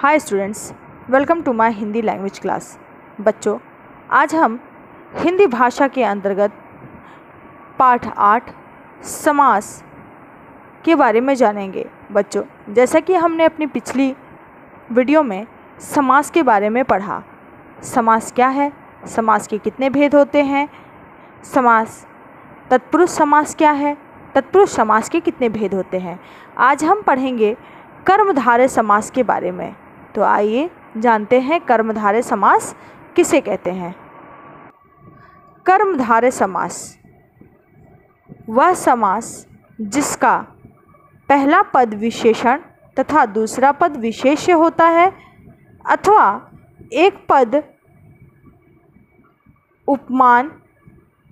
Hi students, welcome to my Hindi language class. बच्चों, आज हम हिंदी भाषा के अंतर्गत पाठ 8 समास के बारे में जानेंगे। बच्चों, जैसा कि हमने अपनी पिछली वीडियो में समास के बारे में पढ़ा, समास क्या है, समास के कितने भेद होते हैं, समास तत्पुरुष समास क्या है, तत्पुरुष समास के कितने भेद होते हैं। आज हम पढ़ेंगे कर्मधारय समास के बारे में। तो आइए जानते हैं कर्मधारय समास किसे कहते हैं। कर्मधारय समास वह समास जिसका पहला पद विशेषण तथा दूसरा पद विशेष्य होता है अथवा एक पद उपमान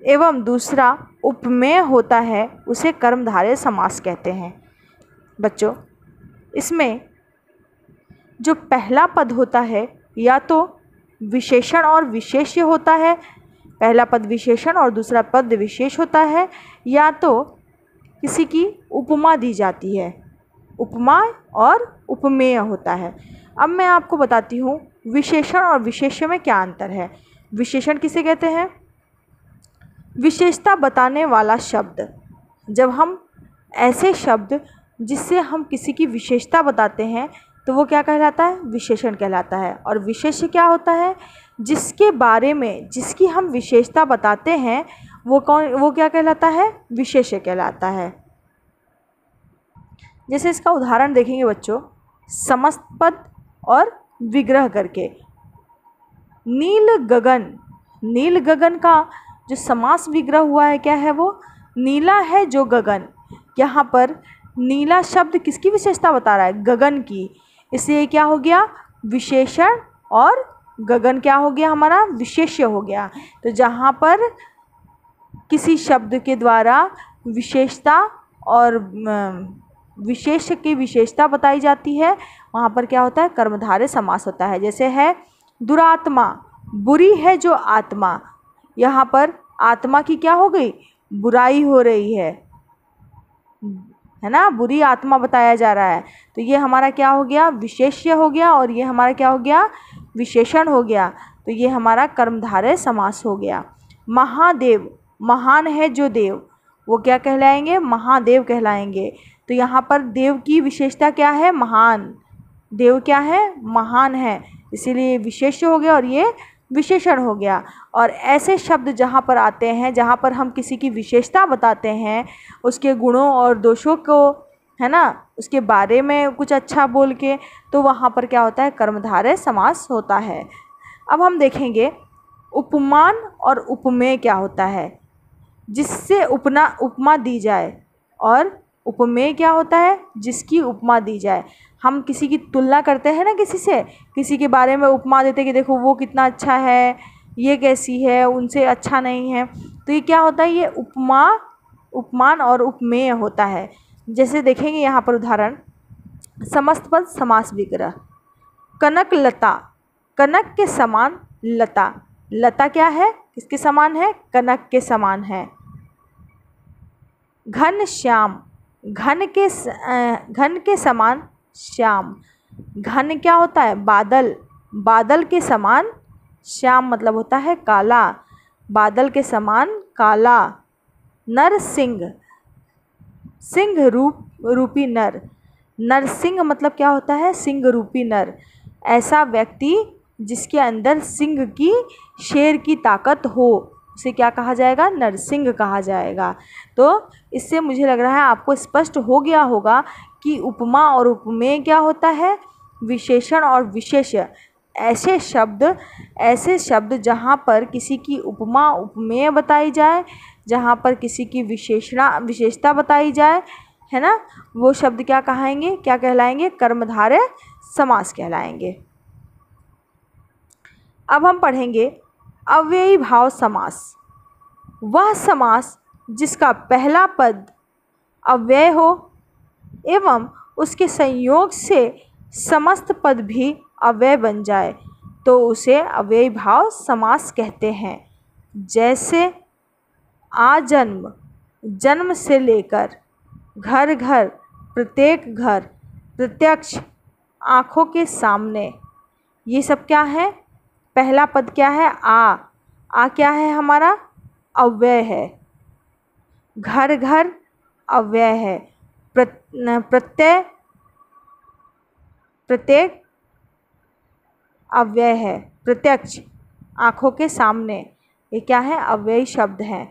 एवं दूसरा उपमेय होता है, उसे कर्मधारय समास कहते हैं। बच्चों, इसमें जो पहला पद होता है या तो विशेषण और विशेष्य होता है, पहला पद विशेषण और दूसरा पद विशेष होता है, या तो किसी की उपमा दी जाती है, उपमा और उपमेय होता है। अब मैं आपको बताती हूँ विशेषण और विशेष्य में क्या अंतर है। विशेषण किसे कहते हैं? विशेषता बताने वाला शब्द। जब हम ऐसे शब्द जिससे हम किसी की विशेषता बताते हैं तो वो क्या कहलाता है? विशेषण कहलाता है। और विशेष्य क्या होता है? जिसके बारे में जिसकी हम विशेषता बताते हैं वो क्या कहलाता है? विशेष्य कहलाता है। जैसे इसका उदाहरण देखेंगे बच्चों, समस्त पद और विग्रह करके। नील गगन, नील गगन का जो समास विग्रह हुआ है क्या है? वो नीला है जो गगन। यहाँ पर नीला शब्द किसकी विशेषता बता रहा है? गगन की। इसलिए क्या हो गया? विशेषण, और गगन क्या हो गया? हमारा विशेष्य हो गया। तो जहाँ पर किसी शब्द के द्वारा विशेषता और विशेष्य की विशेषता बताई जाती है, वहाँ पर क्या होता है? कर्मधारय समास होता है। जैसे है दुरात्मा, बुरी है जो आत्मा। यहाँ पर आत्मा की क्या हो गई? बुराई हो रही है ना, बुरी आत्मा बताया जा रहा है। तो ये हमारा क्या हो गया? विशेष्य हो गया, और ये हमारा क्या हो गया? विशेषण हो गया। तो ये हमारा कर्मधारय समास हो गया। महादेव, महान है जो देव, वो क्या कहलाएंगे? महादेव कहलाएंगे। तो यहाँ पर देव की विशेषता क्या है? महान। देव क्या है? महान है, इसीलिए विशेष्य हो गया और ये विशेषण हो गया। और ऐसे शब्द जहाँ पर आते हैं, जहाँ पर हम किसी की विशेषता बताते हैं, उसके गुणों और दोषों को, है ना, उसके बारे में कुछ अच्छा बोल के, तो वहाँ पर क्या होता है? कर्मधारय समास होता है। अब हम देखेंगे उपमान और उपमेय क्या होता है। जिससे उपमा दी जाए, और उपमेय क्या होता है? जिसकी उपमा दी जाए। हम किसी की तुलना करते हैं ना किसी से, किसी के बारे में उपमा देते कि देखो वो कितना अच्छा है, ये कैसी है, उनसे अच्छा नहीं है। तो ये क्या होता है? ये उपमा, उपमान और उपमेय होता है। जैसे देखेंगे यहाँ पर उदाहरण, समस्त पद समास विग्रह। कनक लता, कनक के समान लता। लता क्या है? किसके समान है? कनक के समान है। घन श्याम, घन के समान श्याम। घन क्या होता है? बादल, बादल के समान श्याम मतलब होता है काला, बादल के समान काला। नर सिंह, सिंह रूपी नर। नरसिंह मतलब क्या होता है? सिंह रूपी नर। ऐसा व्यक्ति जिसके अंदर सिंह की, शेर की ताकत हो, उसे क्या कहा जाएगा? नरसिंह कहा जाएगा। तो इससे मुझे लग रहा है आपको स्पष्ट हो गया होगा कि उपमा और उपमेय क्या होता है, विशेषण और विशेष्य। ऐसे शब्द जहाँ पर किसी की उपमा उपमेय बताई जाए, जहाँ पर किसी की विशेषता बताई जाए, है ना, वो शब्द क्या कहेंगे? क्या कहलाएंगे? कर्मधारय समास कहलाएंगे। अब हम पढ़ेंगे अव्ययी भाव समास। वह समास जिसका पहला पद अव्यय हो एवं उसके संयोग से समस्त पद भी अव्यय बन जाए, तो उसे अव्ययी भाव समास कहते हैं। जैसे आजन्म, जन्म से लेकर, घर घर, प्रत्येक घर, प्रत्यक्ष, आँखों के सामने, ये सब क्या है? पहला पद क्या है? आ क्या है हमारा? अव्यय है। घर घर अव्यय है। प्रत्यय प्रत्येक अव्यय है। प्रत्यक्ष, आँखों के सामने, ये क्या है? अव्ययी शब्द हैं।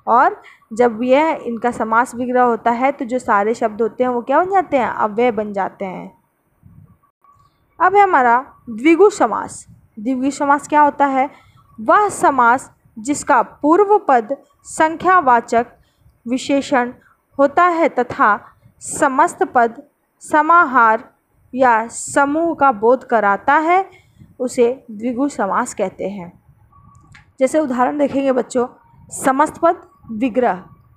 और जब यह इनका समास विग्रह होता है तो जो सारे शब्द होते हैं वो क्या बन जाते हैं? अव्यय बन जाते हैं। अब है हमारा द्विगु समास। द्विगु समास क्या होता है? वह समास जिसका पूर्व पद संख्यावाचक विशेषण होता है तथा समस्त पद समाहार या समूह का बोध कराता है, उसे द्विगु समास कहते हैं। जैसे उदाहरण देखेंगे बच्चों, समस्त पद विग्रह,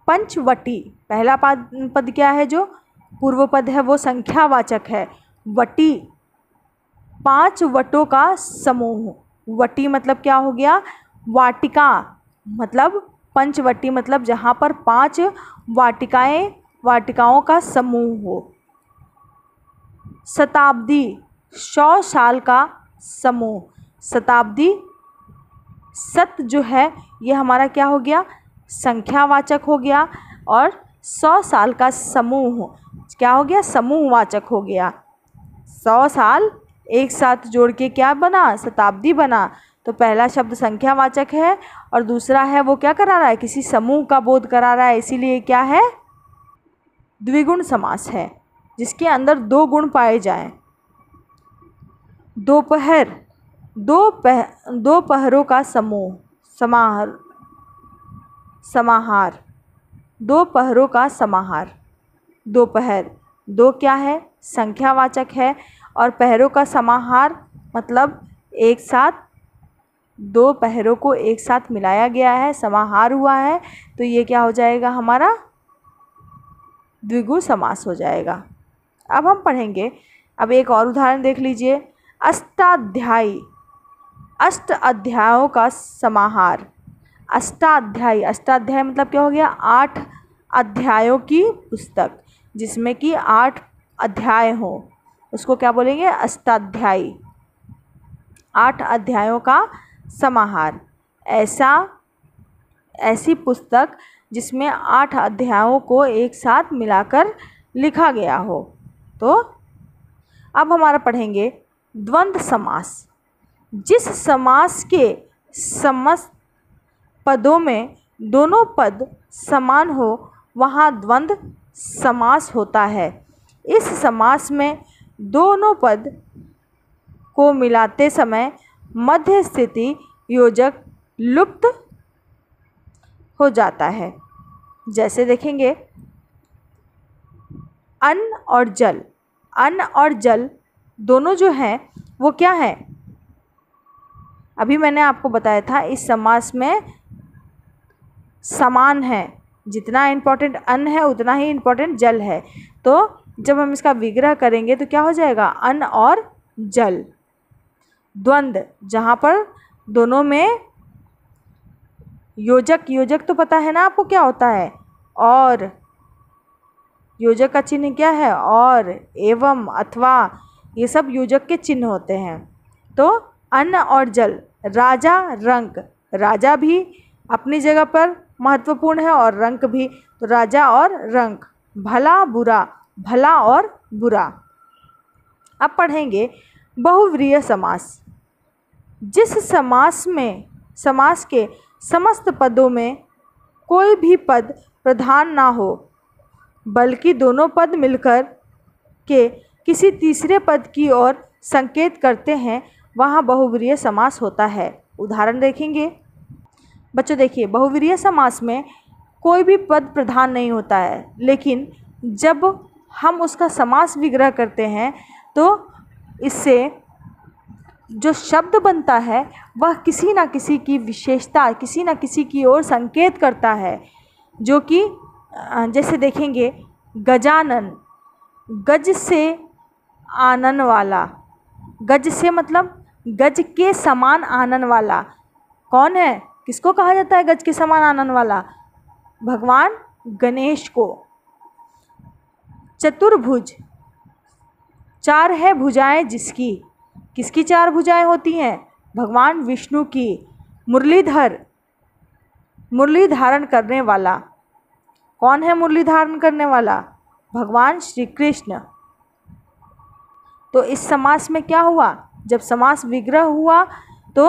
पंचवटी, पहला पद क्या है? जो पूर्व पद है वो संख्यावाचक है। वटी, 5 वटों का समूह। वटी मतलब क्या हो गया? वाटिका, मतलब पंचवटी मतलब जहाँ पर 5 वाटिकाओं का समूह हो। शताब्दी, 100 साल का समूह। शताब्दी, सत जो है ये हमारा क्या हो गया? संख्यावाचक हो गया। और 100 साल का समूह क्या हो गया? समूहवाचक हो गया। 100 साल एक साथ जोड़ के क्या बना? शताब्दी बना। तो पहला शब्द संख्यावाचक है और दूसरा है वो क्या करा रहा है? किसी समूह का बोध करा रहा है, इसीलिए क्या है? द्विगुण समास है, जिसके अंदर 2 गुण पाए जाएं। दोपहर, दो पहरों का समूह, समाहार, 2 पहरों का समाहार। दोपहर, 2 क्या है? संख्यावाचक है। और पहरों का समाहार मतलब एक साथ 2 पहरों को एक साथ मिलाया गया है, समाहार हुआ है, तो ये क्या हो जाएगा? हमारा द्विगु समास हो जाएगा। अब हम पढ़ेंगे, अब एक और उदाहरण देख लीजिए। अष्टाध्यायी, 8 अध्यायों का समाहार। अष्टाध्यायी, अष्टाध्याय मतलब क्या हो गया? 8 अध्यायों की पुस्तक, जिसमें कि 8 अध्याय हो, उसको क्या बोलेंगे? अष्टाध्यायी। 8 अध्यायों का समाहार, ऐसी पुस्तक जिसमें 8 अध्यायों को एक साथ मिलाकर लिखा गया हो। तो अब हमारा पढ़ेंगे द्वंद्व समास। जिस समास के समस्त पदों में दोनों पद समान हो वहाँ द्वंद्व समास होता है। इस समास में दोनों पद को मिलाते समय मध्य स्थिति योजक लुप्त हो जाता है। जैसे देखेंगे, अन्न और जल, अन्न और जल दोनों जो हैं वो क्या है? अभी मैंने आपको बताया था इस समास में समान है, जितना इम्पोर्टेंट अन्न है उतना ही इम्पोर्टेंट जल है। तो जब हम इसका विग्रह करेंगे तो क्या हो जाएगा? अन्न और जल। द्वंद्व, जहाँ पर दोनों में योजक, योजक तो पता है ना आपको क्या होता है? और योजक का चिन्ह क्या है? और, एवं, अथवा, ये सब योजक के चिन्ह होते हैं। तो अन्न और जल, राजा, रंक, राजा भी अपनी जगह पर महत्वपूर्ण है और रंक भी। तो राजा और रंक, भला बुरा, भला और बुरा। अब पढ़ेंगे बहुव्रीहि समास। जिस समास के समस्त पदों में कोई भी पद प्रधान ना हो बल्कि दोनों पद मिलकर के किसी तीसरे पद की ओर संकेत करते हैं, वहाँ बहुव्रीहि समास होता है। उदाहरण देखेंगे बच्चों। देखिए, बहुव्रीहि समास में कोई भी पद प्रधान नहीं होता है, लेकिन जब हम उसका समास विग्रह करते हैं तो इससे जो शब्द बनता है वह किसी न किसी की विशेषता, किसी न किसी की ओर संकेत करता है। जो कि जैसे देखेंगे, गजानन, गज से आनन वाला, गज से मतलब गज के समान आनन वाला। कौन है? किसको कहा जाता है गज के समान आनन वाला? भगवान गणेश को। चतुर्भुज, चार है भुजाएं जिसकी, किसकी चार भुजाएं होती हैं? भगवान विष्णु की। मुरलीधर, मुरली धारण करने वाला, कौन है मुरली धारण करने वाला? भगवान श्री कृष्ण। तो इस समास में क्या हुआ? जब समास विग्रह हुआ तो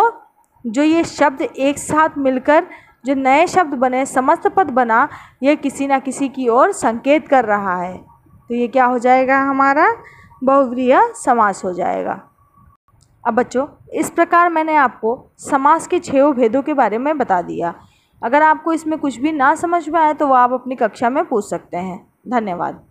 जो ये शब्द एक साथ मिलकर जो नए शब्द बने, समस्त पद बना, ये किसी न किसी की ओर संकेत कर रहा है। तो ये क्या हो जाएगा? हमारा बहुव्रीहि समास हो जाएगा। अब बच्चों, इस प्रकार मैंने आपको समास के 6 भेदों के बारे में बता दिया। अगर आपको इसमें कुछ भी ना समझ में आए तो वो आप अपनी कक्षा में पूछ सकते हैं। धन्यवाद।